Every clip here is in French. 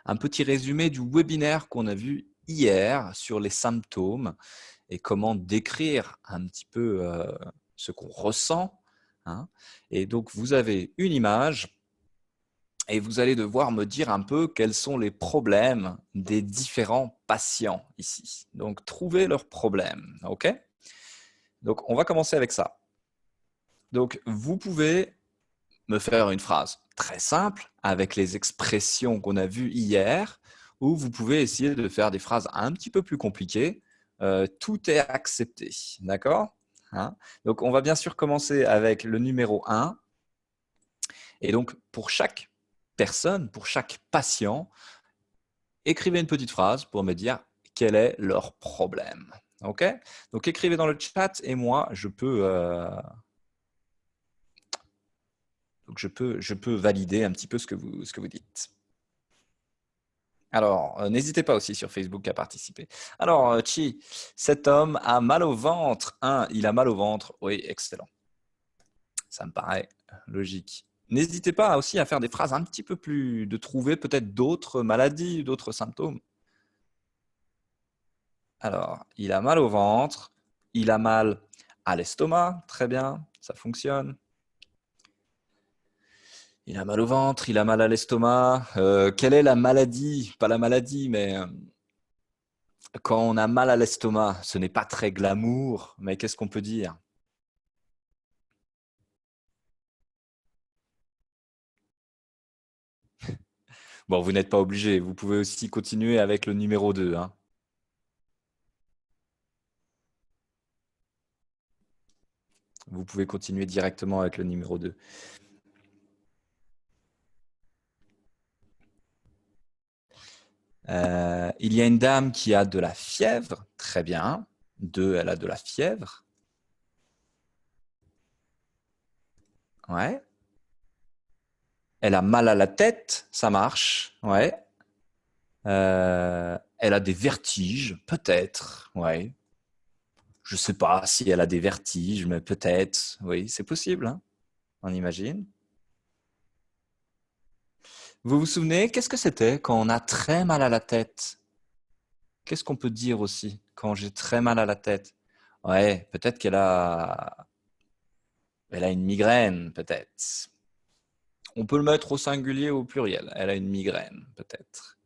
un petit résumé du webinaire qu'on a vu hier sur les symptômes et comment décrire un petit peu ce qu'on ressent, hein. Et donc, vous avez une image et vous allez devoir me dire un peu quels sont les problèmes des différents patients ici. Donc, trouver leurs problèmes, ok? Donc, on va commencer avec ça. Donc, vous pouvez me faire une phrase très simple avec les expressions qu'on a vues hier, ou vous pouvez essayer de faire des phrases un petit peu plus compliquées. Tout est accepté, d'accord, hein? Donc, on va bien sûr commencer avec le numéro 1. Et donc, pour chaque personne, pour chaque patient, écrivez une petite phrase pour me dire quel est leur problème. Ok? Donc, écrivez dans le chat et moi, je peux valider un petit peu ce que vous dites. Alors, n'hésitez pas aussi sur Facebook à participer. Alors, Chi, cet homme a mal au ventre. Il a mal au ventre. Oui, excellent. Ça me paraît logique. N'hésitez pas aussi à faire des phrases un petit peu plus, de trouver peut-être d'autres maladies, d'autres symptômes. Alors, il a mal au ventre, il a mal à l'estomac, très bien, ça fonctionne. Il a mal au ventre, il a mal à l'estomac. Quelle est la maladie? Pas la maladie, mais quand on a mal à l'estomac, ce n'est pas très glamour, mais qu'est-ce qu'on peut dire? Bon, vous n'êtes pas obligé, vous pouvez aussi continuer avec le numéro 2, hein. Vous pouvez continuer directement avec le numéro 2. Il y a une dame qui a de la fièvre, très bien. 2, elle a de la fièvre. Ouais. Elle a mal à la tête, ça marche, ouais. Elle a des vertiges, peut-être, ouais. Je ne sais pas si elle a des vertiges, mais peut-être, oui, c'est possible, hein, on imagine. Vous vous souvenez, qu'est-ce que c'était quand on a très mal à la tête? Qu'est-ce qu'on peut dire aussi quand j'ai très mal à la tête? Ouais, peut-être elle a une migraine, peut-être. On peut le mettre au singulier ou au pluriel. Elle a une migraine, peut-être.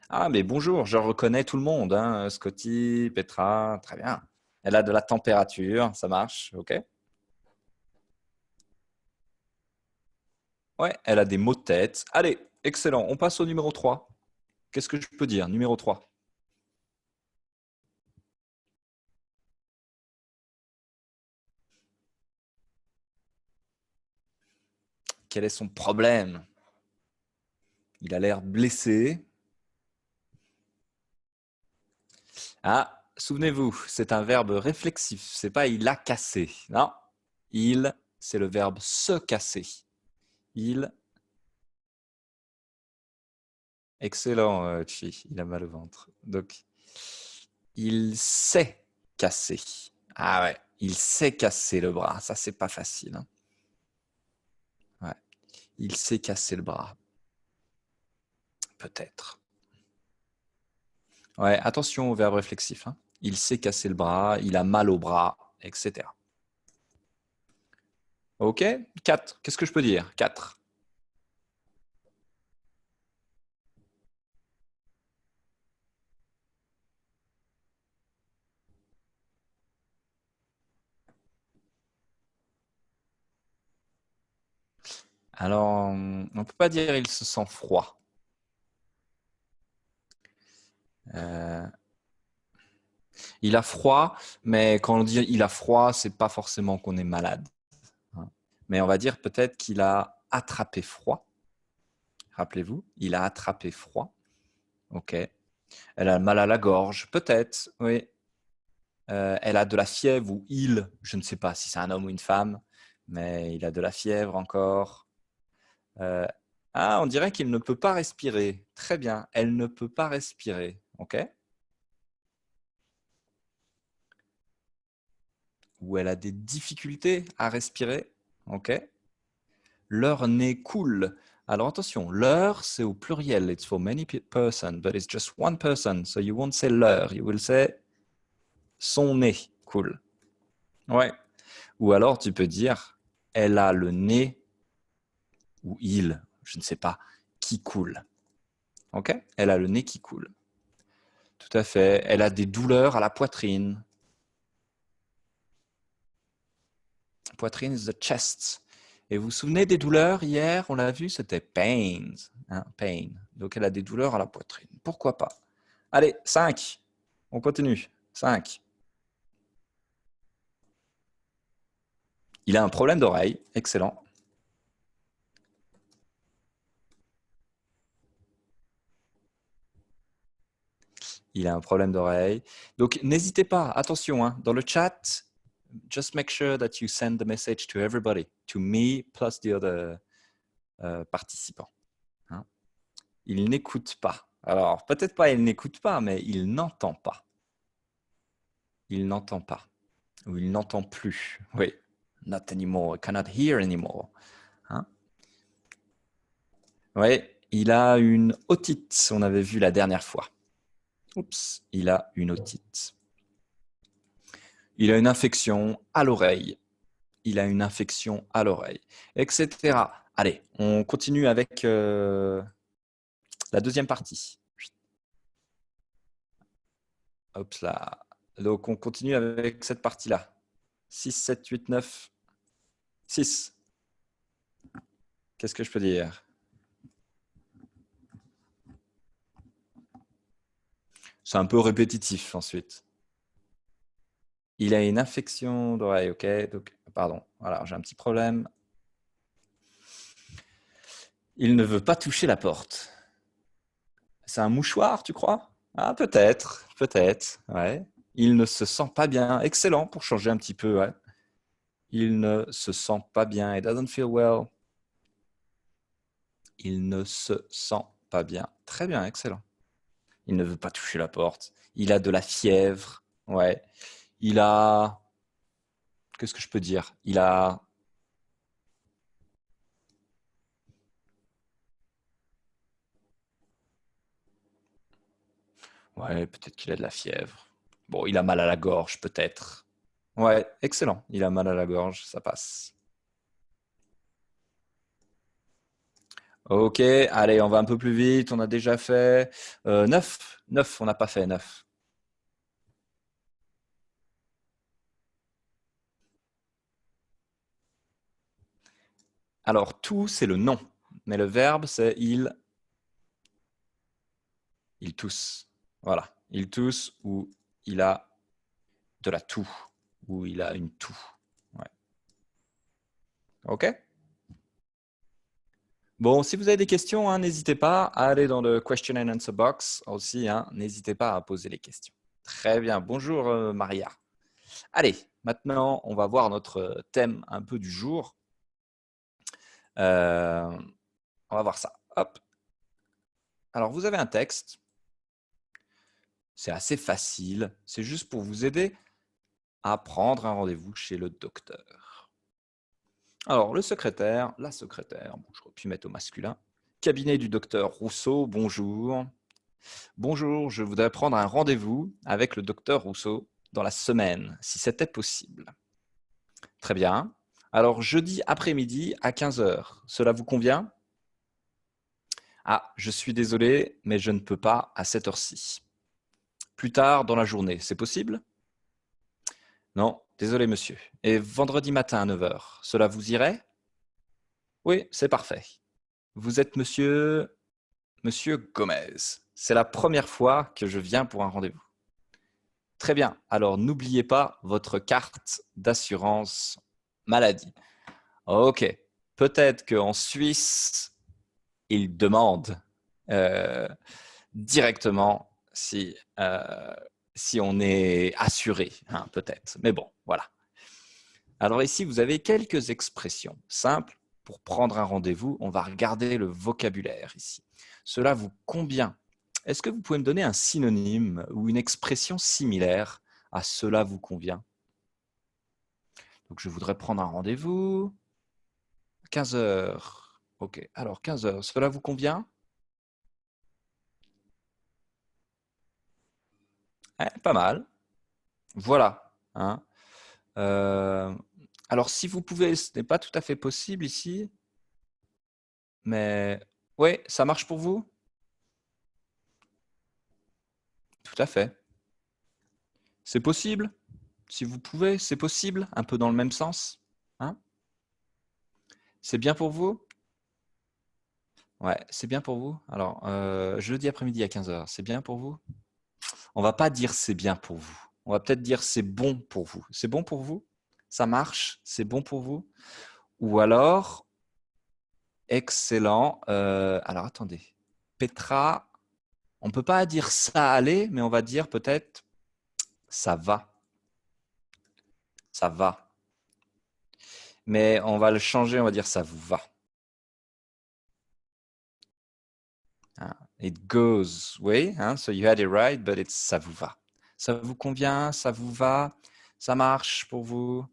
Ah, mais bonjour, je reconnais tout le monde, hein. Scotty, Petra, très bien. Elle a de la température, ça marche, ok. Ouais, elle a des maux de tête. Allez, excellent, on passe au numéro 3. Qu'est-ce que je peux dire? Numéro 3. Quel est son problème? Il a l'air blessé. Ah, souvenez-vous, c'est un verbe réflexif. C'est pas il a cassé. Non, il, c'est le verbe se casser. Il, excellent, Chi, il a mal au ventre. Donc, il s'est cassé. Ah ouais, il s'est cassé le bras. Ça, c'est pas facile, hein. Ouais. Il s'est cassé le bras. Peut-être. Ouais, attention au verbe réflexif, hein. Il s'est cassé le bras, il a mal au bras, etc. Ok, 4. Qu'est-ce que je peux dire? 4. Alors, on ne peut pas dire il se sent froid. Euh, il a froid, mais quand on dit il a froid, c'est pas forcément qu'on est malade, hein. Mais on va dire peut-être qu'il a attrapé froid. Rappelez-vous, il a attrapé froid. Ok. Elle a mal à la gorge, peut-être, oui. Elle a de la fièvre ou il, je ne sais pas si c'est un homme ou une femme, mais il a de la fièvre encore. Euh, on dirait qu'il ne peut pas respirer. Très bien, elle ne peut pas respirer. Ok. Ou elle a des difficultés à respirer. Ok. Leur nez coule. Alors attention, leur, c'est au pluriel. It's for many person, but it's just one person. So you won't say leur, you will say son nez. Cool. Ouais. Ou alors tu peux dire, elle a le nez, ou il, je ne sais pas, qui coule. Ok? Elle a le nez qui coule. Tout à fait. Elle a des douleurs à la poitrine. Poitrine is the chest. Et vous vous souvenez des douleurs hier? On l'a vu, c'était pains. Hein, pain. Donc elle a des douleurs à la poitrine. Pourquoi pas? Allez, 5. On continue. 5. Il a un problème d'oreille. Excellent. Il a un problème d'oreille. Donc n'hésitez pas, attention, hein, dans le chat, just make sure that you send the message to everybody, to me plus the other participants. Hein. Il n'écoute pas. Alors, peut-être pas il n'écoute pas, mais il n'entend pas. Il n'entend pas. Ou il n'entend plus. Oui. Not anymore. I cannot hear anymore. Hein. Oui, il a une otite, on avait vu la dernière fois. Oups, il a une otite. Il a une infection à l'oreille. Il a une infection à l'oreille, etc. Allez, on continue avec la deuxième partie. Hop là. Donc, on continue avec cette partie-là. 6, 7, 8, 9, 6. Qu'est-ce que je peux dire? C'est un peu répétitif ensuite. Il a une infection d'oreille, ok. Donc, pardon, voilà, j'ai un petit problème. Il ne veut pas toucher la porte. C'est un mouchoir, tu crois? Ah, peut-être, peut-être, ouais. Il ne se sent pas bien. Excellent pour changer un petit peu, ouais. Il ne se sent pas bien. It doesn't feel well. Il ne se sent pas bien. Très bien, excellent. Il ne veut pas toucher la porte. Il a de la fièvre, ouais. Il a... Qu'est-ce que je peux dire? Il a... Ouais, peut-être qu'il a de la fièvre. Bon, il a mal à la gorge, peut-être. Ouais, excellent. Il a mal à la gorge, ça passe. Ok, allez, on va un peu plus vite. On a déjà fait 9. 9, on n'a pas fait 9. Alors, tout, c'est le nom. Mais le verbe, c'est il. Il tousse. Voilà. Il tousse ou il a de la toux. Ou il a une toux. Ouais. Ok. Bon, si vous avez des questions, hein, n'hésitez pas à aller dans le question and answer box aussi. Hein, n'hésitez pas à poser les questions. Très bien. Bonjour Maria. Allez, maintenant, on va voir notre thème un peu du jour. On va voir ça. Hop. Alors, vous avez un texte. C'est assez facile. C'est juste pour vous aider à prendre un rendez-vous chez le docteur. Alors, le secrétaire, la secrétaire, bon, j'aurais pu mettre au masculin. Cabinet du docteur Rousseau, bonjour. Bonjour, je voudrais prendre un rendez-vous avec le docteur Rousseau dans la semaine, si c'était possible. Très bien. Alors, jeudi après-midi à 15 heures, cela vous convient? Ah, je suis désolé, mais je ne peux pas à cette heure-ci. Plus tard dans la journée, c'est possible? Non, désolé monsieur. Et vendredi matin à 9 heures, cela vous irait? Oui, c'est parfait. Vous êtes monsieur Gomez. C'est la première fois que je viens pour un rendez-vous. Très bien. Alors, n'oubliez pas votre carte d'assurance maladie. Ok. Peut-être qu'en Suisse, ils demandent directement si on est assuré, hein, peut-être. Mais bon, voilà. Alors ici, vous avez quelques expressions simples. Pour prendre un rendez-vous, on va regarder le vocabulaire ici. Cela vous convient? Est-ce que vous pouvez me donner un synonyme ou une expression similaire à cela vous convient? Donc, je voudrais prendre un rendez-vous. 15 heures. Ok, alors 15 heures, cela vous convient? Pas mal. Voilà. Hein. Euh, alors, si vous pouvez, ce n'est pas tout à fait possible ici, mais oui, ça marche pour vous? Tout à fait. C'est possible? Si vous pouvez, c'est possible? Un peu dans le même sens? Hein? C'est bien pour vous? Ouais, c'est bien pour vous? Alors, jeudi après-midi à 15 heures, c'est bien pour vous? On va pas dire c'est bien pour vous. On va peut-être dire c'est bon pour vous. C'est bon pour vous? Ça marche? C'est bon pour vous? Ou alors, excellent. Alors, attendez. Petra, on ne peut pas dire ça allait, mais on va dire peut-être ça va. Ça va. Mais on va le changer, on va dire ça vous va. Hein. It goes, oui. Hein, so you had it right, but it's ça vous va. Ça vous convient? Ça vous va? Ça marche pour vous?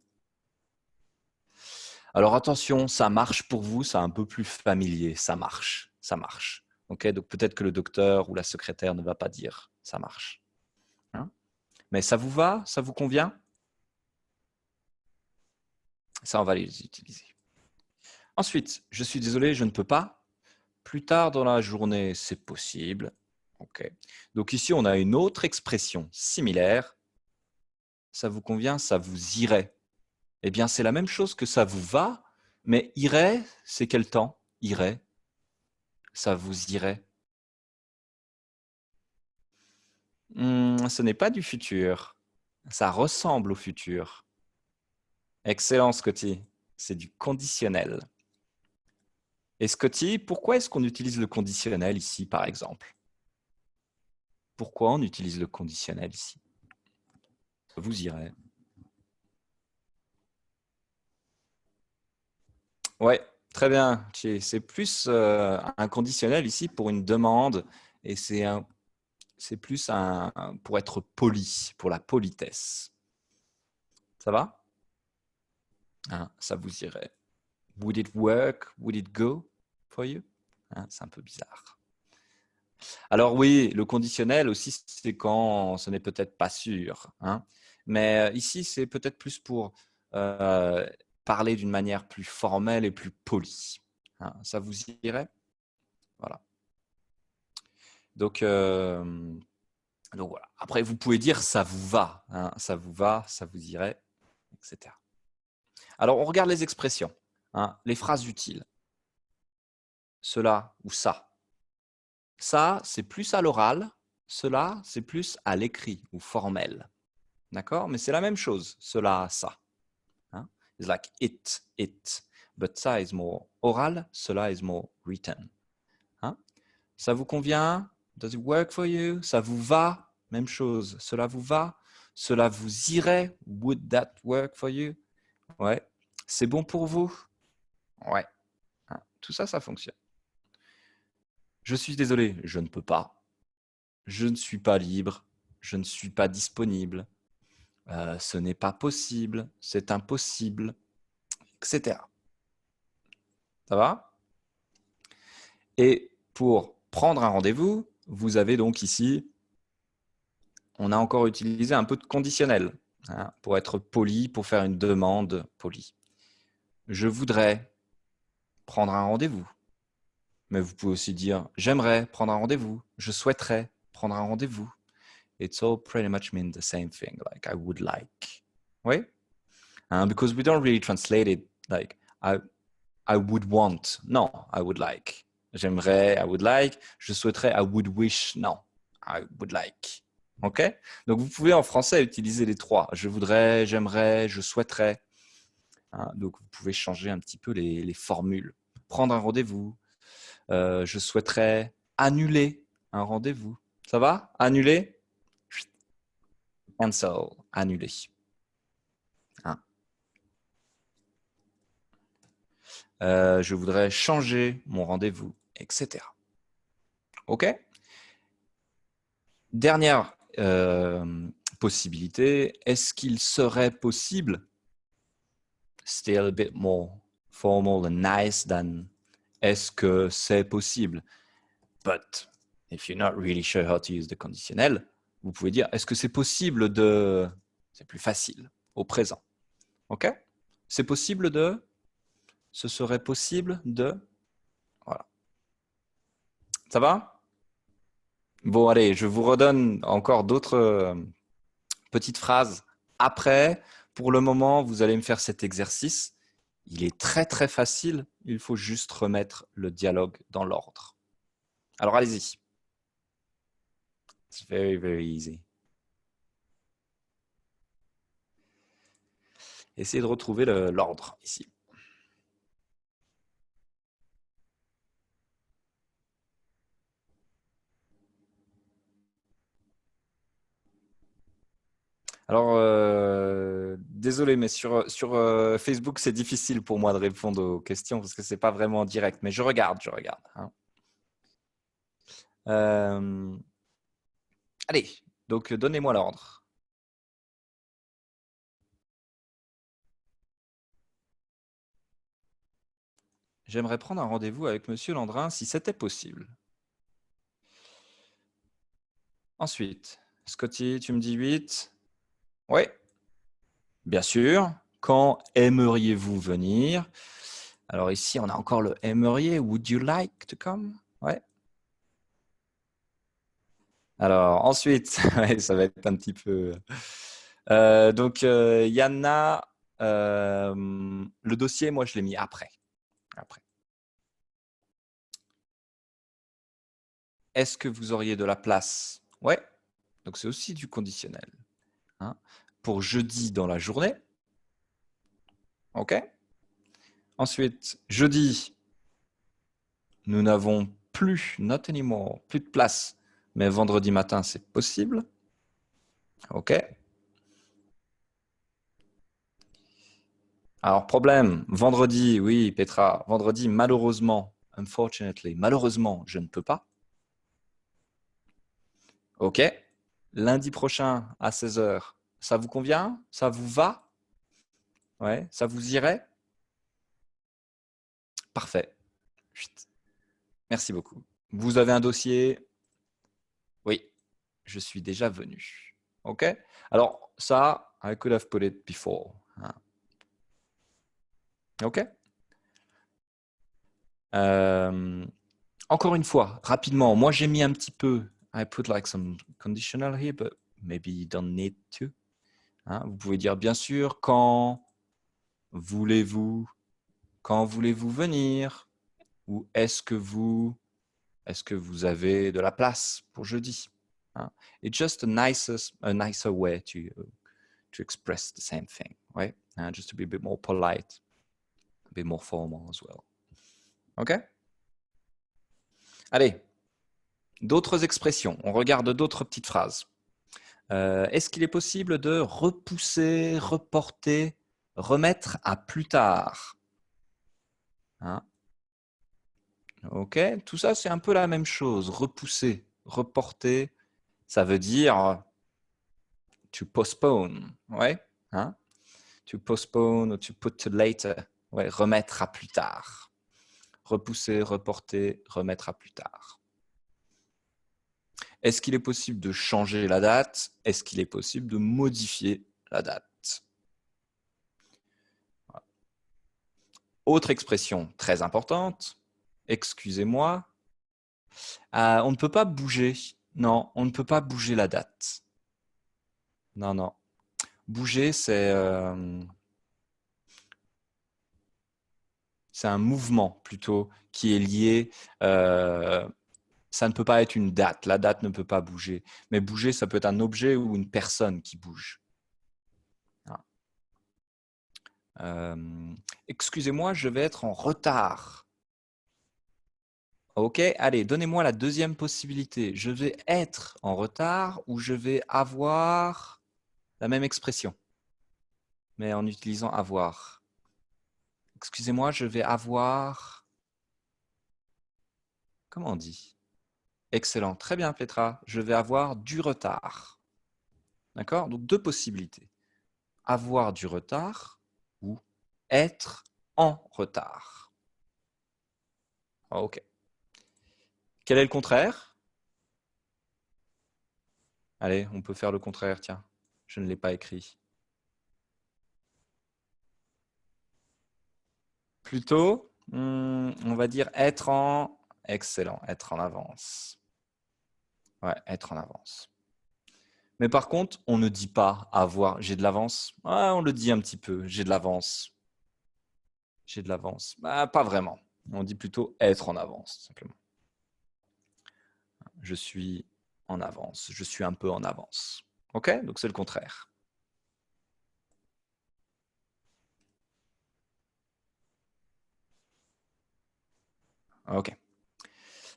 Alors attention, ça marche pour vous, c'est un peu plus familier. Ça marche. Ça marche. Ok, donc peut-être que le docteur ou la secrétaire ne va pas dire ça marche. Hein. Mais ça vous va? Ça vous convient? Ça, on va les utiliser. Ensuite, je suis désolé, je ne peux pas. Plus tard dans la journée, c'est possible. Ok. Donc ici, on a une autre expression similaire. Ça vous convient? Ça vous irait. Eh bien, c'est la même chose que ça vous va, mais irait, c'est quel temps? Irait. Ça vous irait. Ce n'est pas du futur. Ça ressemble au futur. Excellent, Scotty. C'est du conditionnel. Et Scotty, pourquoi est-ce qu'on utilise le conditionnel ici, par exemple? Pourquoi on utilise le conditionnel ici? Vous irez. Ouais, très bien. C'est plus un conditionnel ici pour une demande et c'est plus pour être poli, pour la politesse. Ça va? Hein, ça vous irait. Would it work? Would it go for you? Hein, c'est un peu bizarre. Alors oui, le conditionnel aussi, c'est quand ce n'est peut-être pas sûr. Hein. Mais ici, c'est peut-être plus pour euh, parler d'une manière plus formelle et plus polie. Hein, ça vous irait? Voilà. Donc voilà. Après, vous pouvez dire ça vous va. Hein, ça vous va, ça vous irait, etc. Alors, on regarde les expressions, hein, les phrases utiles. Cela ou ça. Ça, c'est plus à l'oral. Cela, c'est plus à l'écrit ou formel. D'accord? Mais c'est la même chose. Cela, ça. Hein? It's like it, it. But ça is more oral. Cela is more written. Hein? Ça vous convient? Does it work for you? Ça vous va? Même chose. Cela vous va? Cela vous irait? Would that work for you? Ouais. C'est bon pour vous? Ouais. Hein? Tout ça, ça fonctionne. Je suis désolé, je ne peux pas. Je ne suis pas libre. Je ne suis pas disponible. Ce n'est pas possible. C'est impossible, etc. Ça va? Et pour prendre un rendez-vous, vous avez donc ici, on a encore utilisé un peu de conditionnel hein, pour être poli, pour faire une demande polie. Je voudrais prendre un rendez-vous. Mais vous pouvez aussi dire j'aimerais prendre un rendez-vous. Je souhaiterais prendre un rendez-vous. It's all pretty much mean the same thing, like I would like. Oui? Because we don't really translate it like I would want. Non, I would like. J'aimerais, I would like. Je souhaiterais, I would wish. Non, I would like. OK? Donc, vous pouvez en français utiliser les trois. Je voudrais, j'aimerais, je souhaiterais. Hein, donc, vous pouvez changer un petit peu les formules. Prendre un rendez-vous. Je souhaiterais annuler un rendez-vous. Ça va? Annuler? Cancel. Annuler. Hein. Je voudrais changer mon rendez-vous, etc. OK? Dernière possibilité, est-ce qu'il serait possible, still a bit more formal and nice than est-ce que c'est possible? But if you're not really sure how to use the conditionnel, vous pouvez dire, est-ce que c'est possible de... C'est plus facile, au présent. OK? C'est possible de... Ce serait possible de... Voilà. Ça va? Bon, allez, je vous redonne encore d'autres petites phrases après. Pour le moment, vous allez me faire cet exercice. Il est très, très facile. Il faut juste remettre le dialogue dans l'ordre. Alors, allez-y. It's very, very easy. Essayez de retrouver l'ordre ici. Alors, désolé, mais sur Facebook, c'est difficile pour moi de répondre aux questions parce que c'est pas vraiment direct. Mais je regarde. Hein. Allez, donc donnez-moi l'ordre. J'aimerais prendre un rendez-vous avec Monsieur Landrin si c'était possible. Ensuite, Scotty, tu me dis 8. Oui, bien sûr. Quand aimeriez-vous venir? Alors ici, on a encore le aimeriez. Would you like to come? Ouais. Alors ensuite, ouais, ça va être un petit peu... donc, Yana, le dossier, moi, je l'ai mis après. Est-ce que vous auriez de la place? Ouais. Donc, c'est aussi du conditionnel. Hein. Pour jeudi dans la journée. OK. Ensuite, jeudi, nous n'avons plus, not anymore, plus de place. Mais vendredi matin, c'est possible. OK. Alors, problème, vendredi, oui, Petra, vendredi, malheureusement, unfortunately, malheureusement, je ne peux pas. OK. Lundi prochain à 16 h, ça vous convient? Ça vous va? Ouais, ça vous irait? Parfait. Chut. Merci beaucoup. Vous avez un dossier? Oui, je suis déjà venu. OK. Alors, ça, I could have put it before. Hein. OK. Encore une fois, rapidement, moi j'ai mis un petit peu, I put like some conditional here, but maybe you don't need to. Hein, vous pouvez dire bien sûr, voulez-vous, quand voulez-vous venir, ou est-ce que vous avez de la place pour jeudi? Hein? It's just a nicer way to express the same thing, right? Just to be a bit more polite, a bit more formal as well. OK? Allez, d'autres expressions. On regarde d'autres petites phrases. Est-ce qu'il est possible de repousser, reporter, remettre à plus tard? Hein? OK, tout ça, c'est un peu la même chose. Repousser, reporter, ça veut dire to postpone. Ouais, hein? To postpone ou to put to later. Ouais, remettre à plus tard. Repousser, reporter, remettre à plus tard. Est-ce qu'il est possible de changer la date? Est-ce qu'il est possible de modifier la date? Voilà. Autre expression très importante, excusez-moi, on ne peut pas bouger. Non, on ne peut pas bouger la date. Non, non. Bouger, c'est un mouvement plutôt qui est lié. Ça ne peut pas être une date. La date ne peut pas bouger. Mais bouger, ça peut être un objet ou une personne qui bouge. Excusez-moi, je vais être en retard. OK, allez, donnez-moi la deuxième possibilité. Je vais être en retard ou je vais avoir la même expression, mais en utilisant avoir. Excusez-moi, je vais avoir... Comment on dit? Excellent, très bien Petra. Je vais avoir du retard. D'accord? Donc deux possibilités. Avoir du retard ou être en retard. OK. Quel est le contraire? Allez, on peut faire le contraire, tiens. Je ne l'ai pas écrit. Plutôt, on va dire être en... Excellent, être en avance. Ouais, être en avance. Mais par contre, on ne dit pas avoir, j'ai de l'avance. Ouais, on le dit un petit peu, j'ai de l'avance. J'ai de l'avance. Bah, pas vraiment. On dit plutôt être en avance, simplement. Je suis en avance. Je suis un peu en avance. OK? Donc, c'est le contraire. OK.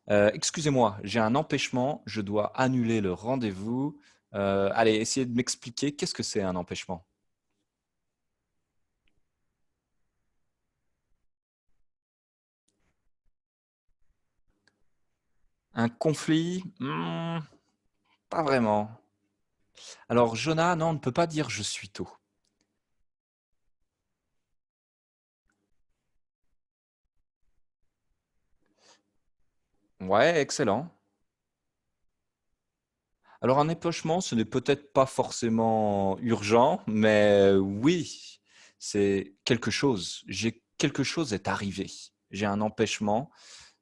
Excusez-moi, j'ai un empêchement. Je dois annuler le rendez-vous. Allez, essayez de m'expliquer qu'est-ce que c'est un empêchement. Un conflit? Pas vraiment. Alors, Jonah, non, on ne peut pas dire je suis tôt. Ouais, excellent. Alors, un épochement, ce n'est peut-être pas forcément urgent, mais oui, c'est quelque chose. Quelque chose est arrivé. J'ai un empêchement.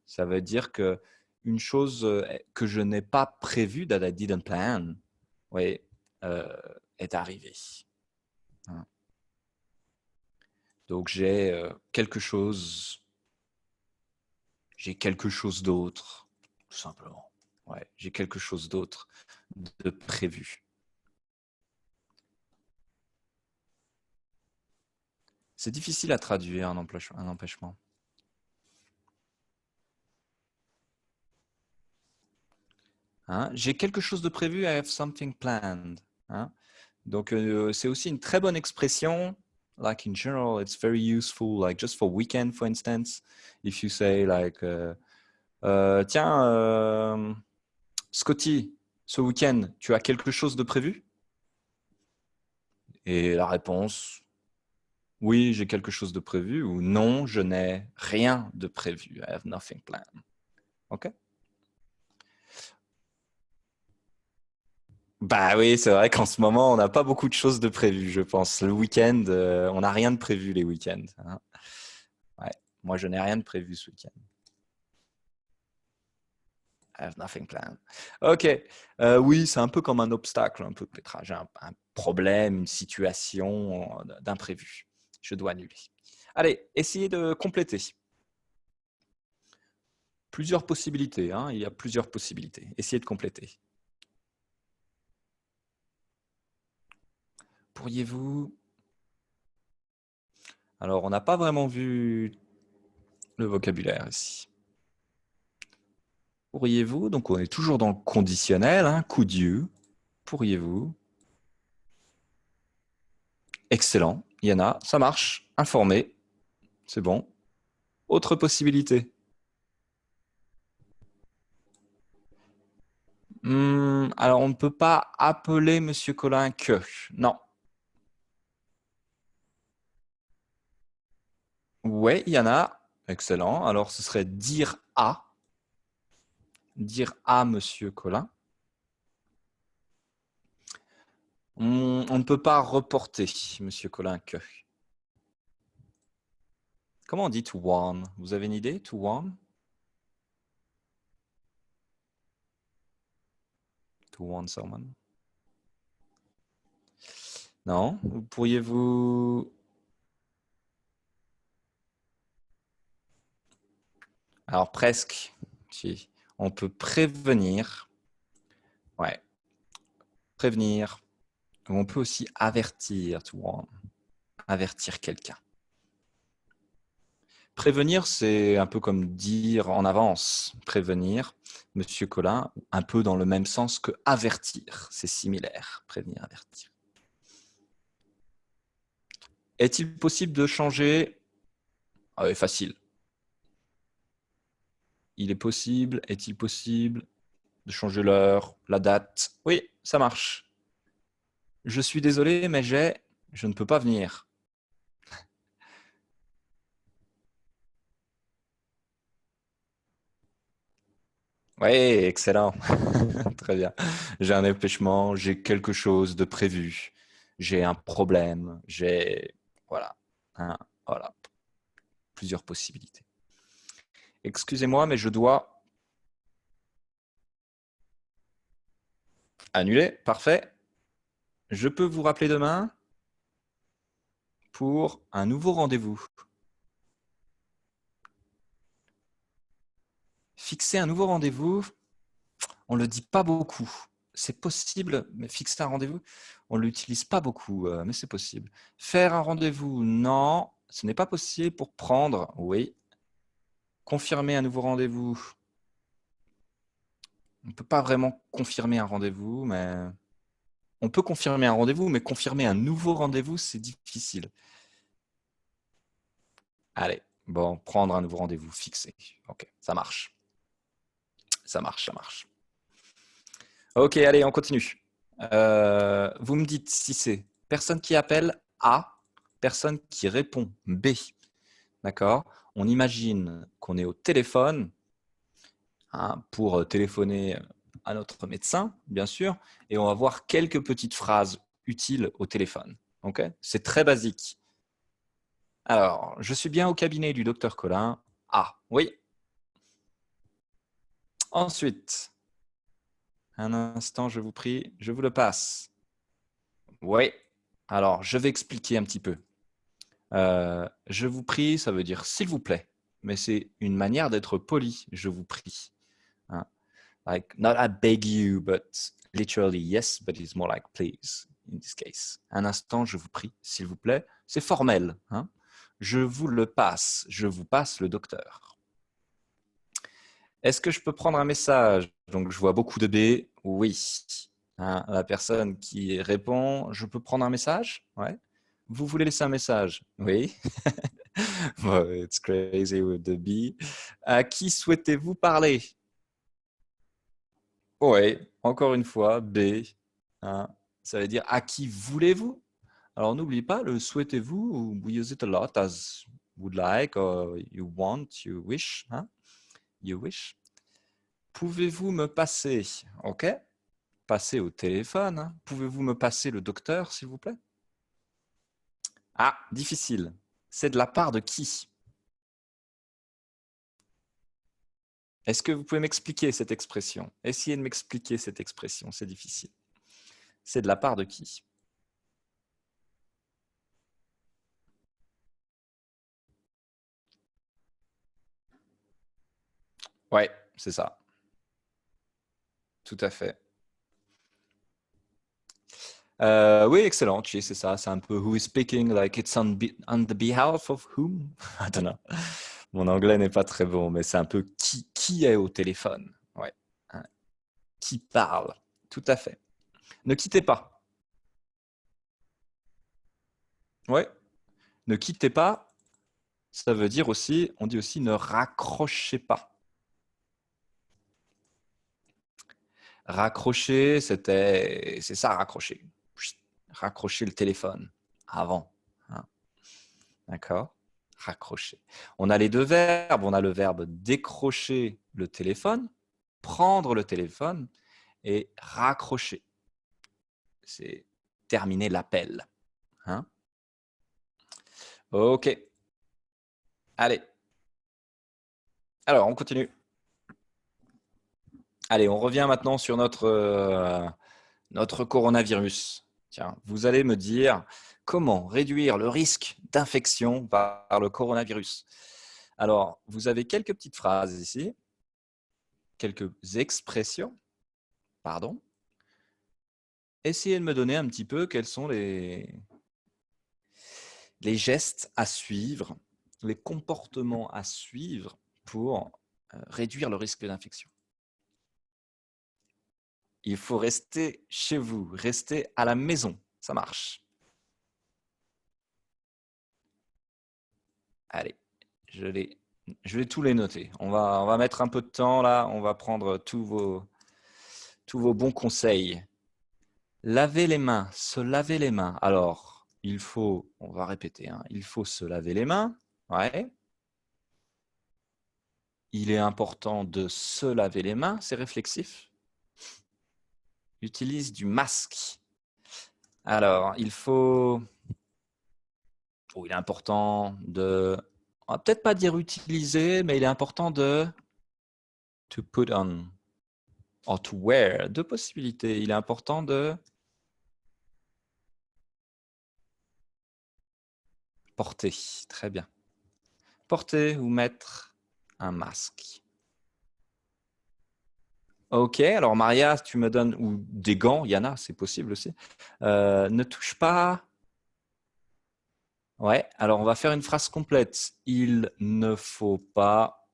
Ça veut dire que une chose que je n'ai pas prévue, that I didn't plan, oui, euh, est arrivée. Hein. Donc, j'ai quelque chose d'autre, tout simplement. Ouais, j'ai quelque chose d'autre de prévu. C'est difficile à traduire un empêchement. Hein? J'ai quelque chose de prévu, I have something planned. Hein? Donc, c'est aussi une très bonne expression. Like in general, it's very useful, like just for weekend, for instance. If you say like, tiens, Scotty, ce week-end, tu as quelque chose de prévu? Et la réponse, oui, j'ai quelque chose de prévu, ou non, je n'ai rien de prévu. I have nothing planned. OK? Bah oui, c'est vrai qu'en ce moment, on n'a pas beaucoup de choses de prévues, je pense. Le week-end, on n'a rien de prévu les week-ends. Hein. Ouais. Moi, je n'ai rien de prévu ce week-end. I have nothing planned. OK. Oui, c'est un peu comme un obstacle, un peu Petra. J'ai un problème, une situation d'imprévu. Je dois annuler. Allez, essayez de compléter. Plusieurs possibilités. Hein. Il y a plusieurs possibilités. Essayez de compléter. Pourriez-vous... Alors, on n'a pas vraiment vu le vocabulaire ici. Pourriez-vous, donc on est toujours dans le conditionnel, hein, could you, pourriez-vous. Excellent, il y en a, ça marche, informé, c'est bon. Autre possibilité. Alors on ne peut pas appeler Monsieur Collin que, non. Ouais, il y en a, excellent. Alors ce serait dire à Monsieur Collin. On ne peut pas reporter Monsieur Collin que. Comment on dit to warn? Vous avez une idée, to warn? To warn someone? Non? Pourriez-vous... Alors presque. Si. On peut prévenir. Ouais. Prévenir. On peut aussi avertir, to warn. Avertir quelqu'un. Prévenir, c'est un peu comme dire en avance. Prévenir, Monsieur Collin, un peu dans le même sens que avertir. C'est similaire. Prévenir, avertir. Est-il possible de changer? Ah oui, facile. Est-il possible de changer l'heure, la date? Oui, ça marche. Je suis désolé, mais je ne peux pas venir. Oui, excellent. Très bien. J'ai un empêchement, j'ai quelque chose de prévu, j'ai un problème, j'ai voilà, voilà, plusieurs possibilités. Excusez-moi, mais je dois annuler. Parfait. Je peux vous rappeler demain pour un nouveau rendez-vous. Fixer un nouveau rendez-vous, on ne le dit pas beaucoup. C'est possible, mais fixer un rendez-vous, on ne l'utilise pas beaucoup, mais c'est possible. Faire un rendez-vous, non, ce n'est pas possible. Pour prendre, oui. Confirmer un nouveau rendez-vous, on ne peut pas vraiment confirmer un rendez-vous, mais on peut confirmer un rendez-vous, mais confirmer un nouveau rendez-vous, c'est difficile. Allez, bon, prendre un nouveau rendez-vous, fixer. Ok, ça marche. Ça marche, ça marche. Ok, allez, on continue. Vous me dites si c'est personne qui appelle A, personne qui répond B. D'accord? On imagine qu'on est au téléphone pour téléphoner à notre médecin, bien sûr, et on va voir quelques petites phrases utiles au téléphone. Okay? C'est très basique. Alors, je suis bien au cabinet du docteur Colin. Ah, oui. Ensuite, un instant, je vous prie, je vous le passe. Oui. Alors, je vais expliquer un petit peu. Je vous prie, ça veut dire s'il vous plaît, mais c'est une manière d'être poli. Je vous prie. Hein? Like, not I beg you, but literally yes, but it's more like please in this case. Un instant, je vous prie, s'il vous plaît. C'est formel. Hein? Je vous le passe. Je vous passe le docteur. Est-ce que je peux prendre un message? Donc, je vois beaucoup de B. Oui. Hein, la personne qui répond, je peux prendre un message? Ouais. Vous voulez laisser un message? Oui. Well, it's crazy with the B. À qui souhaitez-vous parler? Oui, encore une fois, B. Hein, ça veut dire à qui voulez-vous? Alors, n'oubliez pas le souhaitez-vous. We use it a lot as would like, or you want, you wish. Hein? You wish. Pouvez-vous me passer? OK. Passer au téléphone. Hein? Pouvez-vous me passer le docteur, s'il vous plaît? Ah, difficile. C'est de la part de qui? Est-ce que vous pouvez m'expliquer cette expression? Essayez de m'expliquer cette expression, c'est difficile. C'est de la part de qui? Ouais, c'est ça. Tout à fait. Oui, excellent, c'est ça. C'est un peu who is speaking, like it's on the behalf of whom? I don't know. Mon anglais n'est pas très bon, mais c'est un peu qui est au téléphone. Ouais. Hein, qui parle. Tout à fait. Ne quittez pas. Ouais. Ne quittez pas, ça veut dire aussi, on dit aussi ne raccrochez pas. Raccrocher, c'est ça, raccrocher. Raccrocher le téléphone avant. Hein. D'accord? Raccrocher. On a les deux verbes. On a le verbe décrocher le téléphone, prendre le téléphone et raccrocher. C'est terminer l'appel. Hein? Ok. Allez. Alors, on continue. Allez, on revient maintenant sur notre coronavirus. Tiens, vous allez me dire comment réduire le risque d'infection par le coronavirus. Alors, vous avez quelques petites phrases ici, quelques expressions, pardon. Essayez de me donner un petit peu quels sont les gestes à suivre, les comportements à suivre pour réduire le risque d'infection. Il faut rester chez vous, rester à la maison, ça marche. Allez, je vais tous les noter. On va mettre un peu de temps là, on va prendre tous vos bons conseils. Laver les mains, se laver les mains. Alors, on va répéter, hein, il faut se laver les mains. Ouais. il est important de se laver les mains, c'est réflexif. Utilise du masque. Alors, il faut... il est important de... On va peut-être pas dire utiliser, mais il est important de... To put on. Or to wear. Deux possibilités. Il est important de... Porter. Très bien. Porter ou mettre un masque. Ok, alors Maria, tu me donnes, ou des gants, Yana, c'est possible aussi. Ne touche pas. Ouais, alors on va faire une phrase complète. Il ne faut pas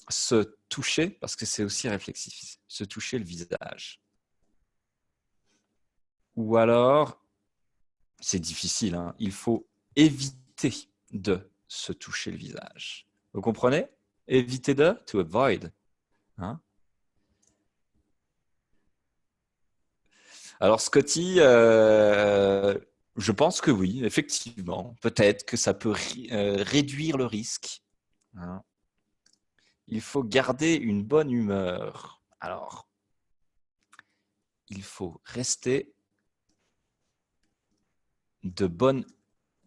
se toucher, parce que c'est aussi réflexif, se toucher le visage. Ou alors, c'est difficile, hein, il faut éviter de se toucher le visage. Vous comprenez? Éviter de, to avoid. Hein? Alors Scotty, je pense que oui, effectivement. Peut-être que ça peut réduire le risque. Hein. Il faut garder une bonne humeur. Alors, il faut rester de bonne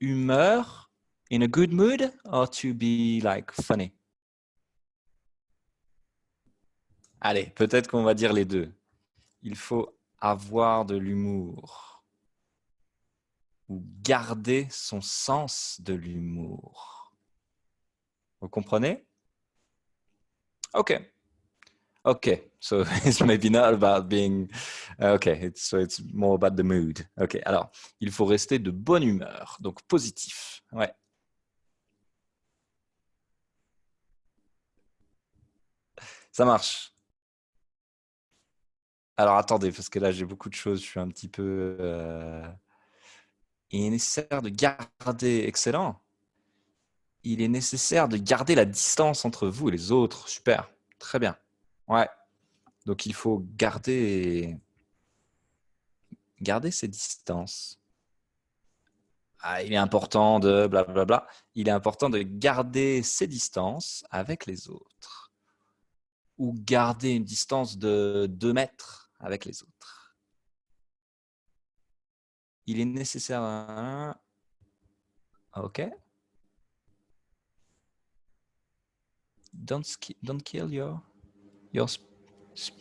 humeur, in a good mood, or to be like funny? Allez, peut-être qu'on va dire les deux. Il faut avoir de l'humour ou garder son sens de l'humour. Vous comprenez? Ok. Okay, so it's maybe not about being okay, so it's more about the mood. Ok, alors il faut rester de bonne humeur, donc positif. Ouais, ça marche. Alors attendez, parce que là j'ai beaucoup de choses, je suis un petit peu. Il est nécessaire de garder, excellent. Il est nécessaire de garder la distance entre vous et les autres. Super, très bien. Ouais, donc il faut garder ces distances. Ah, il est important de blablabla. Il est important de garder ses distances avec les autres. Ou garder une distance de 2 mètres avec les autres. Il est nécessaire. Ok. Don't kill your.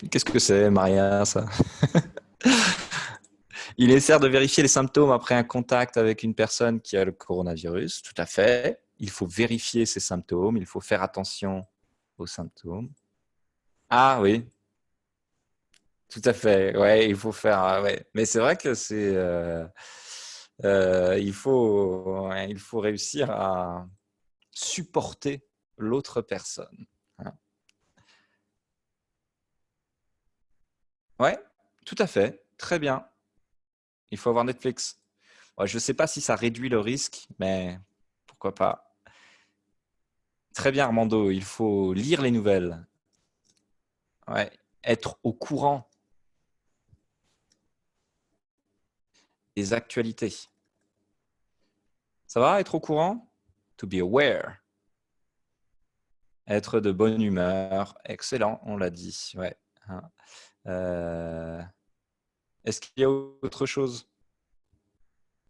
Qu'est-ce que c'est, Maria, ça? Il est nécessaire de vérifier les symptômes après un contact avec une personne qui a le coronavirus. Tout à fait. Il faut vérifier ces symptômes. Il faut faire attention aux symptômes. Ah oui, tout à fait. Ouais, il faut faire. Ouais. Mais c'est vrai que c'est. Il faut réussir à supporter l'autre personne. Hein. Ouais, tout à fait. Très bien. Il faut avoir Netflix. Ouais, je ne sais pas si ça réduit le risque, mais pourquoi pas. Très bien, Armando. Il faut lire les nouvelles. Ouais. Être au courant des actualités. Ça va, être au courant? To be aware. Être de bonne humeur. Excellent, on l'a dit. Ouais. Hein. Est-ce qu'il y a autre chose?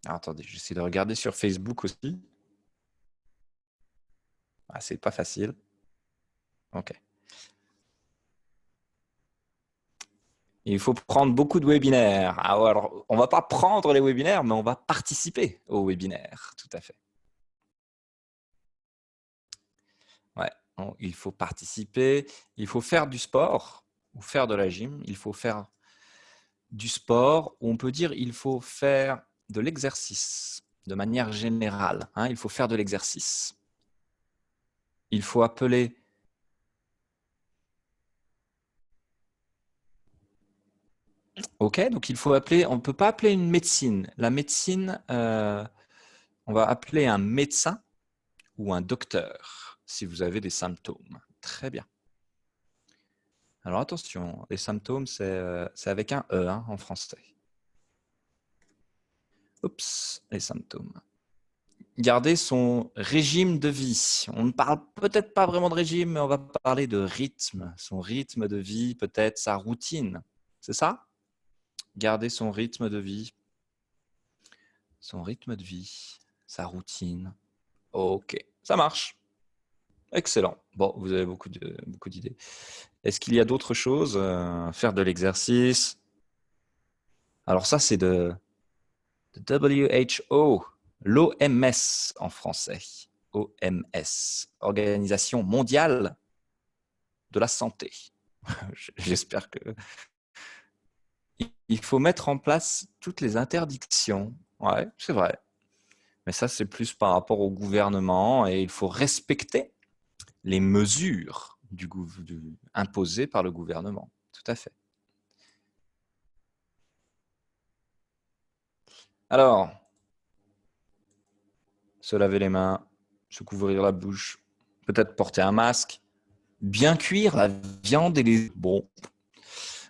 Alors, attendez, j'essaie de regarder sur Facebook aussi. Ah, c'est pas facile. Ok. Il faut prendre beaucoup de webinaires. Ah, alors, on va pas prendre les webinaires, mais on va participer aux webinaires. Tout à fait. Ouais. Il faut participer. Il faut faire du sport ou faire de la gym. Il faut faire du sport. Ou on peut dire il faut faire de l'exercice de manière générale. Hein, il faut faire de l'exercice. Il faut appeler. Ok, donc il faut appeler. On ne peut pas appeler une médecine. La médecine, on va appeler un médecin ou un docteur si vous avez des symptômes. Très bien. Alors attention, les symptômes, c'est avec un E hein, en français. Oups, les symptômes. garder son régime de vie. On ne parle peut-être pas vraiment de régime, mais on va parler de rythme. Son rythme de vie, peut-être sa routine. C'est ça? Garder son rythme de vie. Son rythme de vie, sa routine. Ok, ça marche. Excellent. Bon, vous avez beaucoup d'idées. Est-ce qu'il y a d'autres choses? Faire de l'exercice. Alors ça, c'est de WHO, l'OMS en français. OMS, Organisation mondiale de la santé. J'espère que... Il faut mettre en place toutes les interdictions. Ouais, c'est vrai. Mais ça, c'est plus par rapport au gouvernement et il faut respecter les mesures imposées par le gouvernement. Tout à fait. Alors, se laver les mains, se couvrir la bouche, peut-être porter un masque, bien cuire la viande et les... Bon,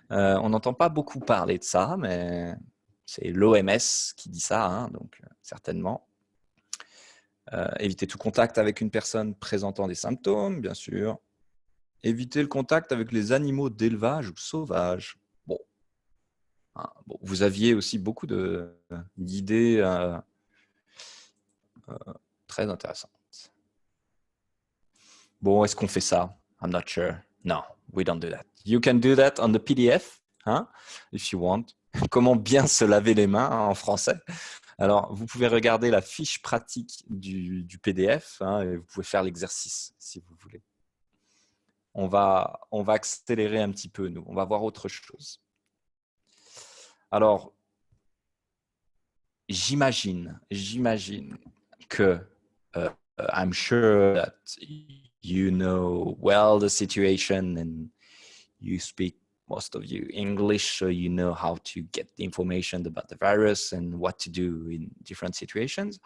on n'entend pas beaucoup parler de ça, mais c'est l'OMS qui dit ça, hein, donc certainement. Éviter tout contact avec une personne présentant des symptômes, bien sûr. Éviter le contact avec les animaux d'élevage ou sauvages. Bon. Hein, bon, vous aviez aussi beaucoup d'idées très intéressantes. Bon, est-ce qu'on fait ça? I'm not sure. No, we don't do that. You can do that on the PDF, hein, if you want. Comment bien se laver les mains, hein, en français. Alors, vous pouvez regarder la fiche pratique du PDF, hein, et vous pouvez faire l'exercice si vous voulez. On va accélérer un petit peu, nous. On va voir autre chose. Alors, j'imagine que I'm sure that you know well the situation and you speak, most of you, English, so you know how to get the information about the virus and what to do in different situations.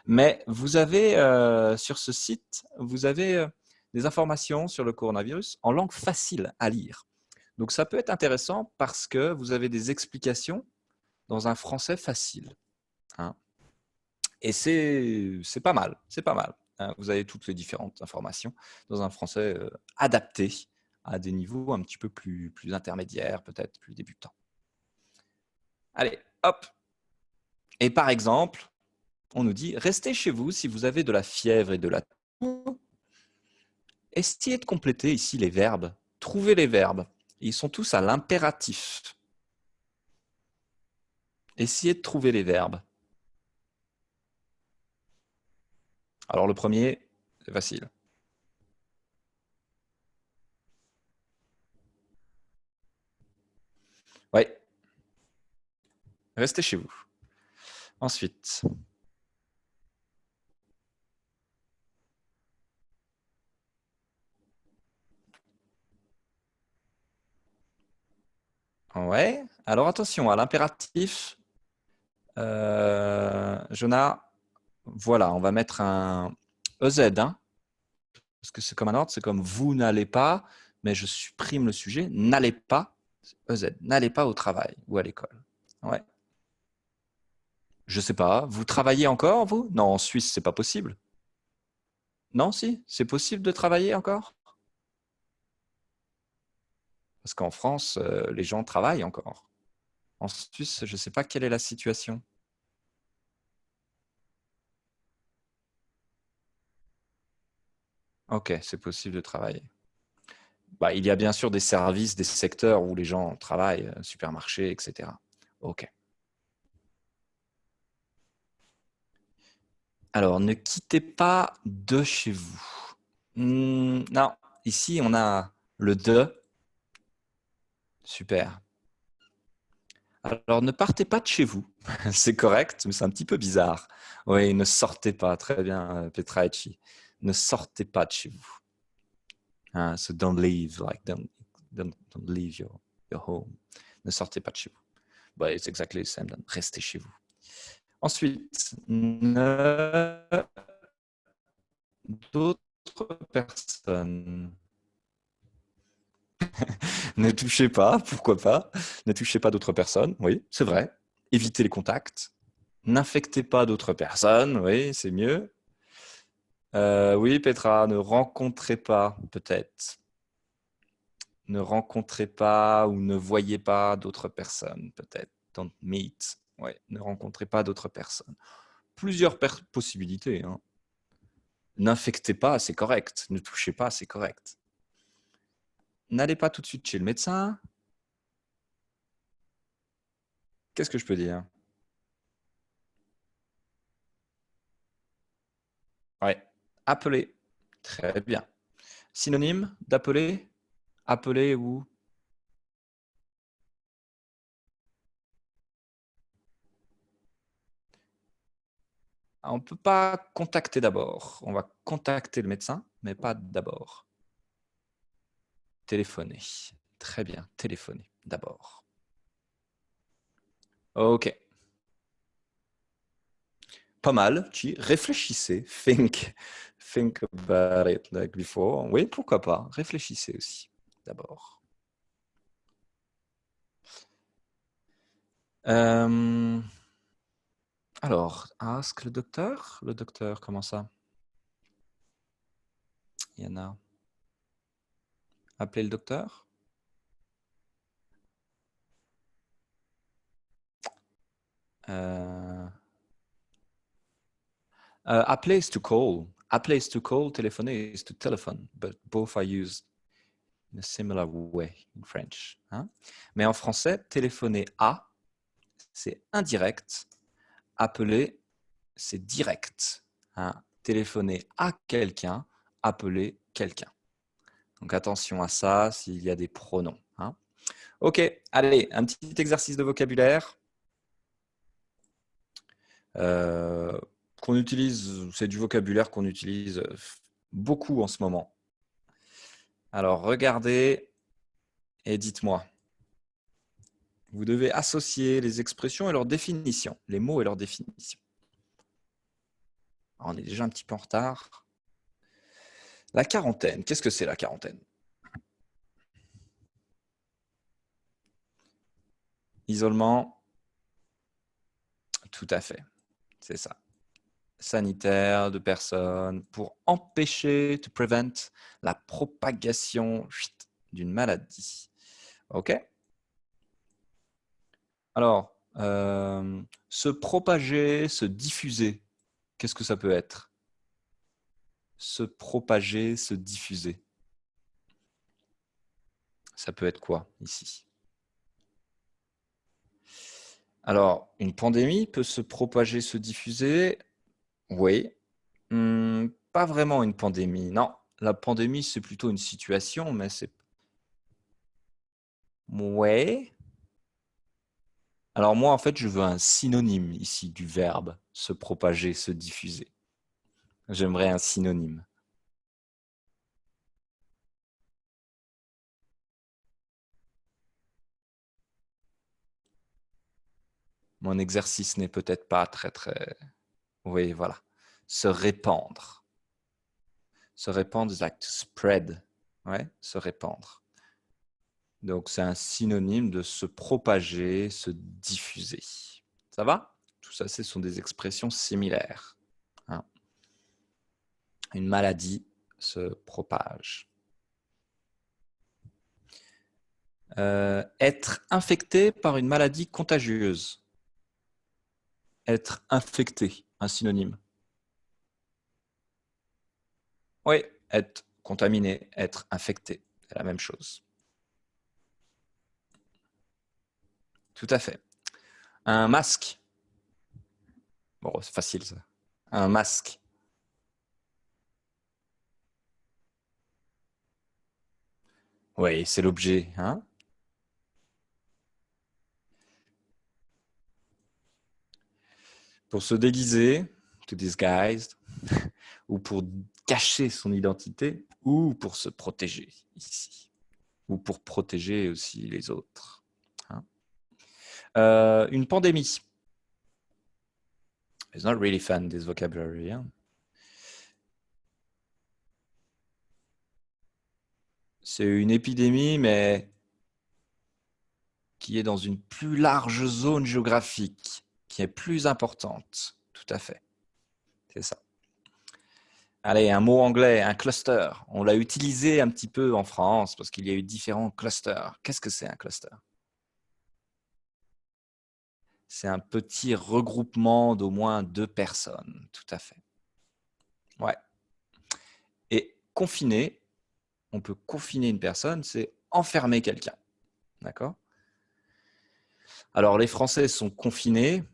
Mais vous avez, sur ce site, vous avez des informations sur le coronavirus en langue facile à lire. Donc, ça peut être intéressant parce que vous avez des explications dans un français facile. Hein. Et c'est pas mal, c'est pas mal. Hein. Vous avez toutes les différentes informations dans un français adapté à des niveaux un petit peu plus intermédiaires, peut-être plus débutants. Allez, hop. Et par exemple, on nous dit, restez chez vous si vous avez de la fièvre et de la toux. Essayez de compléter ici les verbes. Trouvez les verbes. Ils sont tous à l'impératif. Essayez de trouver les verbes. Alors le premier, c'est facile. Oui. Restez chez vous. Ensuite. Ouais. Alors attention à l'impératif. Jonah, voilà, on va mettre un EZ, hein, parce que c'est comme un ordre, c'est comme vous n'allez pas, mais je supprime le sujet, n'allez pas, EZ, n'allez pas au travail ou à l'école. Ouais. Je sais pas, vous travaillez encore, vous? Non, en Suisse, c'est pas possible. Non, si, c'est possible de travailler encore? Parce qu'en France, les gens travaillent encore. En Suisse, je ne sais pas quelle est la situation. Ok, c'est possible de travailler. Bah, il y a bien sûr des services, des secteurs où les gens travaillent, supermarchés, etc. Ok. Alors, ne quittez pas de chez vous. Non, ici, on a le de. Super. Alors, ne partez pas de chez vous. C'est correct, mais c'est un petit peu bizarre. Oui, ne sortez pas. Très bien, Petraecci. Ne sortez pas de chez vous. So don't leave, like don't leave your home. Ne sortez pas de chez vous. But it's exactly the same. Restez chez vous. Ensuite, d'autres personnes. Ne touchez pas, pourquoi pas. Ne touchez pas d'autres personnes, oui, c'est vrai. Évitez les contacts. N'infectez pas d'autres personnes, oui, c'est mieux. Oui, Petra, ne rencontrez pas, peut-être. Ne rencontrez pas ou ne voyez pas d'autres personnes, peut-être. Don't meet. Ouais, ne rencontrez pas d'autres personnes. Plusieurs possibilités. Hein. N'infectez pas, c'est correct. Ne touchez pas, c'est correct. N'allez pas tout de suite chez le médecin. Qu'est-ce que je peux dire? Ouais. Appelez. Très bien. Synonyme d'appeler? Appeler ou on ne peut pas contacter d'abord. On va contacter le médecin, mais pas d'abord. Téléphoner. Très bien, téléphoner d'abord. Ok. Pas mal. Réfléchissez. Think about it like before. Oui, pourquoi pas. Réfléchissez aussi d'abord. Alors, ask le docteur. Le docteur, comment ça? Il y en a. Appelez le docteur. Appeler is to call. Appeler is to call. Téléphoner is to telephone. But both are used in a similar way in French. Hein? Mais en français, téléphoner à, c'est indirect. Appeler, c'est direct. Hein? Téléphoner à quelqu'un, appeler quelqu'un. Donc attention à ça s'il y a des pronoms. Hein? Ok, allez, un petit exercice de vocabulaire. Qu'on utilise, c'est du vocabulaire qu'on utilise beaucoup en ce moment. Alors regardez et dites-moi. Vous devez associer les expressions et leurs définitions, les mots et leurs définitions. Alors, on est déjà un petit peu en retard. La quarantaine, qu'est-ce que c'est la quarantaine? Isolement, tout à fait, c'est ça. Sanitaire de personnes pour empêcher, to prevent, la propagation d'une maladie. Ok? Alors, se propager, se diffuser, qu'est-ce que ça peut être? Se propager, se diffuser. Ça peut être quoi ici? Alors, une pandémie peut se propager, se diffuser? Oui. Pas vraiment une pandémie. Non, la pandémie, c'est plutôt une situation, mais c'est... Ouais. Alors moi, en fait, je veux un synonyme ici du verbe se propager, se diffuser. J'aimerais un synonyme. Mon exercice n'est peut-être pas très... Oui, voilà. Se répandre. Se répandre, c'est like to spread. Ouais, se répandre. Donc, c'est un synonyme de se propager, se diffuser. Ça va? Tout ça, ce sont des expressions similaires. Hein? Une maladie se propage. Être infecté par une maladie contagieuse. Être infecté, un synonyme. Oui, être contaminé, être infecté, c'est la même chose. Tout à fait. Un masque. Bon, c'est facile ça. Un masque. Oui, c'est l'objet. Hein? Pour se déguiser, to disguise, ou pour cacher son identité, ou pour se protéger ici, ou pour protéger aussi les autres. Hein? Une pandémie. It's not really fun, this vocabulary. Hein? C'est une épidémie, mais qui est dans une plus large zone géographique, qui est plus importante. Tout à fait. C'est ça. Allez, un mot anglais, un cluster. On l'a utilisé un petit peu en France parce qu'il y a eu différents clusters. Qu'est-ce que c'est un cluster? C'est un petit regroupement d'au moins 2 personnes. Tout à fait. Ouais. Et confiner, on peut confiner une personne, c'est enfermer quelqu'un. D'accord? Alors, les Français sont confinés.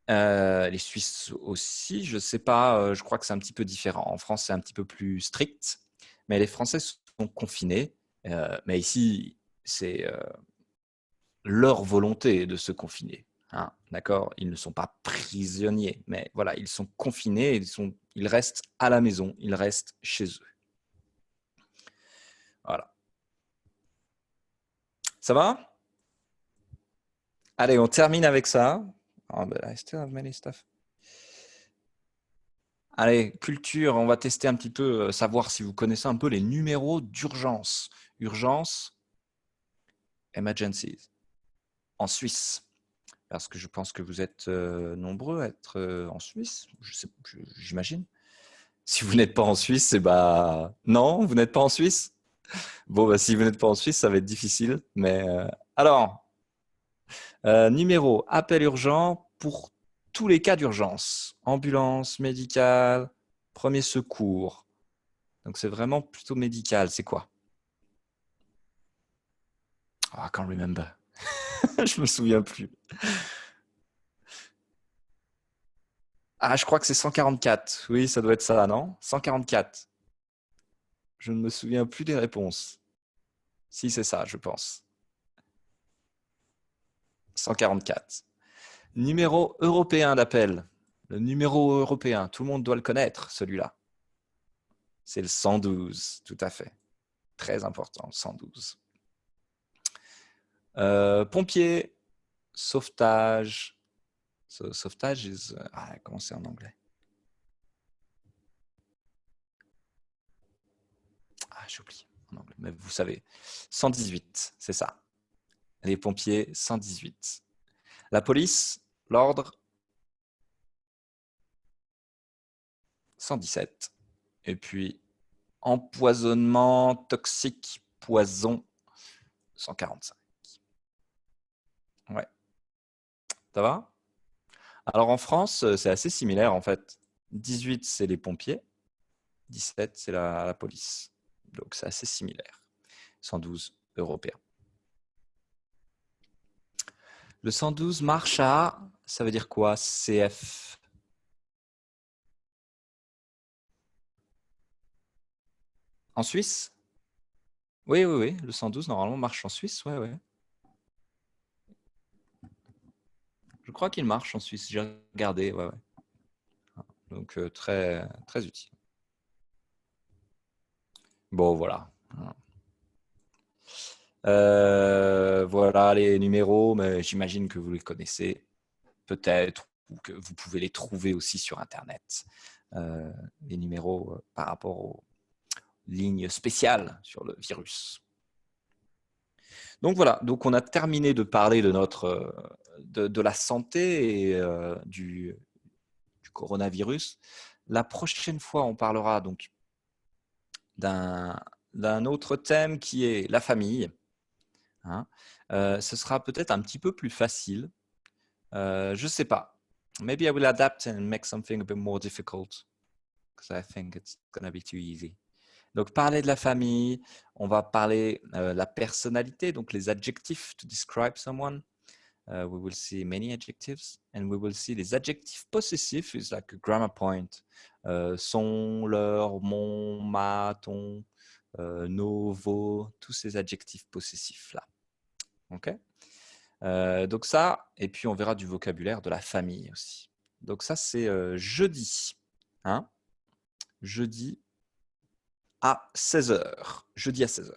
Les Suisses aussi, je ne sais pas, je crois que c'est un petit peu différent. En France, c'est un petit peu plus strict, mais les Français sont confinés. Mais ici, c'est leur volonté de se confiner. Hein, d'accord? Ils ne sont pas prisonniers, mais voilà, ils sont confinés, ils restent à la maison, ils restent chez eux. Voilà. Ça va? Allez, on termine avec ça. Oh, but I still have many stuff. Allez, culture, on va tester un petit peu, savoir si vous connaissez un peu les numéros d'urgence. Urgence, emergencies, en Suisse. Parce que je pense que vous êtes nombreux à être en Suisse, j'imagine. Si vous n'êtes pas en Suisse, c'est bah non, vous n'êtes pas en Suisse. Bon, bah, si vous n'êtes pas en Suisse, ça va être difficile. Mais alors, numéro appel urgent pour tous les cas d'urgence. Ambulance, médicale, premier secours. Donc c'est vraiment plutôt médical. C'est quoi? Oh, I can't remember. Je me souviens plus. Ah, je crois que c'est 144. Oui, ça doit être ça, non? 144. Je ne me souviens plus des réponses. Si, c'est ça, je pense. 144. Numéro européen d'appel. Le numéro européen, tout le monde doit le connaître, celui-là. C'est le 112, tout à fait. Très important, 112. Pompier, sauvetage. Sauvetage is... Ah, comment c'est en anglais? Ah, j'ai oublié en anglais, mais vous savez. 118, c'est ça. Les pompiers, 118. La police, l'ordre, 117. Et puis, empoisonnement, toxique, poison, 145. Ouais, ça va? Alors en France, c'est assez similaire en fait. 18, c'est les pompiers. 17, c'est la police. Donc c'est assez similaire. 112 européens. Le 112 marche à, ça veut dire quoi? CF. En Suisse? Oui, oui, oui. Le 112, normalement, marche en Suisse. Ouais, ouais. Je crois qu'il marche en Suisse. J'ai regardé. Ouais, ouais. Donc, très, très utile. Bon, voilà. Voilà les numéros, mais j'imagine que vous les connaissez peut-être ou que vous pouvez les trouver aussi sur Internet. Les numéros par rapport aux lignes spéciales sur le virus. Donc voilà, donc on a terminé de parler de de la santé et du coronavirus. La prochaine fois, on parlera donc d'un autre thème qui est la famille. Hein. Ce sera peut-être un petit peu plus facile. Je ne sais pas. Maybe I will adapt and make something a bit more difficult because I think it's going to be too easy. Donc, parler de la famille, on va parler de la personnalité, donc les adjectifs to describe someone. We will see many adjectives and we will see les adjectifs possessifs is like a grammar point. Son, leur, mon, ma, ton, nos, vos, tous ces adjectifs possessifs-là. OK? Donc ça, et puis on verra du vocabulaire de la famille aussi. Donc ça, c'est jeudi. Hein? Jeudi à 16h. Jeudi à 16h.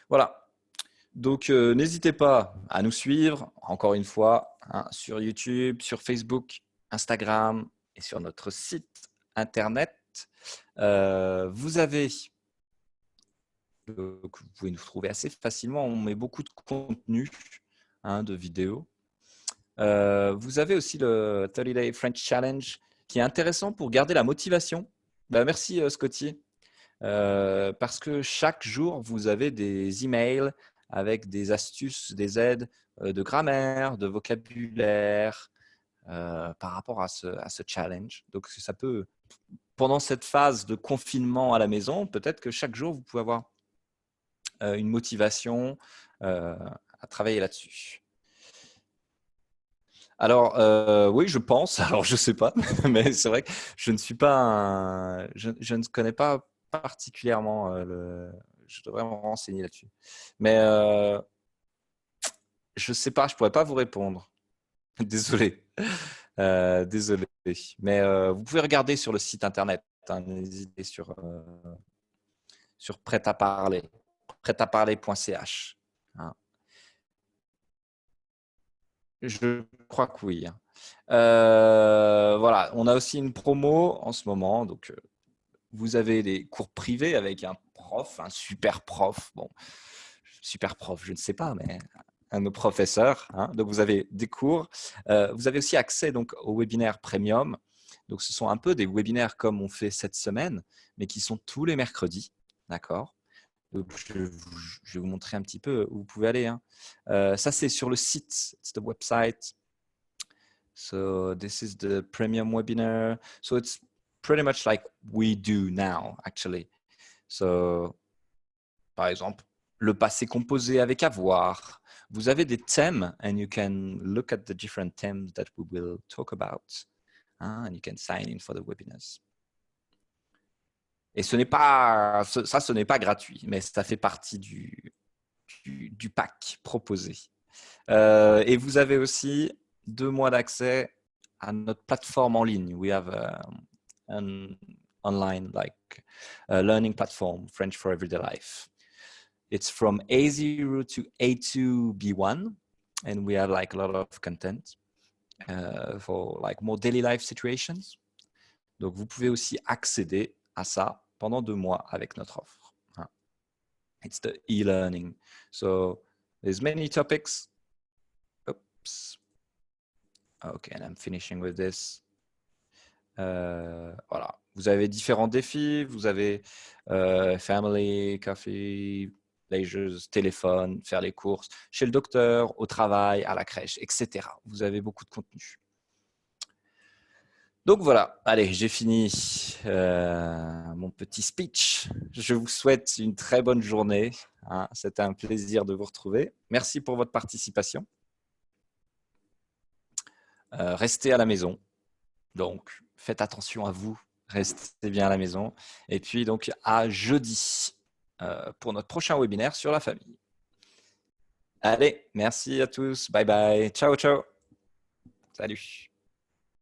Voilà. Donc n'hésitez pas à nous suivre, encore une fois, hein, sur YouTube, sur Facebook, Instagram et sur notre site internet. Vous avez, que vous pouvez nous trouver assez facilement, on met beaucoup de contenu, hein, de vidéos. Vous avez aussi le 30 Day French Challenge qui est intéressant pour garder la motivation. Bah, merci Scotty. Parce que chaque jour, vous avez des emails avec des astuces, des aides de grammaire, de vocabulaire par rapport à ce challenge. Donc, ça peut, pendant cette phase de confinement à la maison, peut-être que chaque jour, vous pouvez avoir une motivation à travailler là-dessus. Alors, oui, je pense. Alors, je sais pas, mais c'est vrai que je ne suis pas je ne connais pas particulièrement je devrais me renseigner là-dessus. Mais je sais pas, je pourrais pas vous répondre. Désolé. Désolé. Mais vous pouvez regarder sur le site internet. Hein, n'hésitez sur prêt à parler, prêtaparler.ch. Hein. Je crois que oui. Hein. Voilà, on a aussi une promo en ce moment. Donc, vous avez des cours privés avec un prof, un super prof. Bon, super prof, je ne sais pas, mais un de nos professeurs. Hein. Donc, vous avez des cours. Vous avez aussi accès donc aux webinaires premium. Donc, ce sont un peu des webinaires comme on fait cette semaine, mais qui sont tous les mercredis. D'accord. Donc, je vais vous montrer un petit peu où vous pouvez aller. Hein. Ça, c'est sur le site. It's the website. So this is the premium webinar. So it's pretty much like we do now, actually. So, par exemple, le passé composé avec avoir. Vous avez des thèmes, and you can look at the different themes that we will talk about, and you can sign in for the webinars. Et ce n'est pas, ça, ce n'est pas gratuit, mais ça fait partie du pack proposé. Et vous avez aussi 2 mois d'accès à notre plateforme en ligne. We have an online learning platform, French for Everyday Life. It's from A0 to A2 B1, and we have like a lot of content for like more daily life situations. Donc, vous pouvez aussi accéder à ça pendant 2 mois avec notre offre. It's the e-learning. So, there's many topics. Oops. Okay, and I'm finishing with this. Voilà. Vous avez différents défis. Vous avez family, coffee, leisure, téléphone, faire les courses, chez le docteur, au travail, à la crèche, etc. Vous avez beaucoup de contenu. Donc voilà, allez, j'ai fini mon petit speech. Je vous souhaite une très bonne journée. Hein. C'était un plaisir de vous retrouver. Merci pour votre participation. Restez à la maison. Donc, faites attention à vous. Restez bien à la maison. Et puis, donc, à jeudi pour notre prochain webinaire sur la famille. Allez, merci à tous. Bye bye. Ciao, ciao. Salut.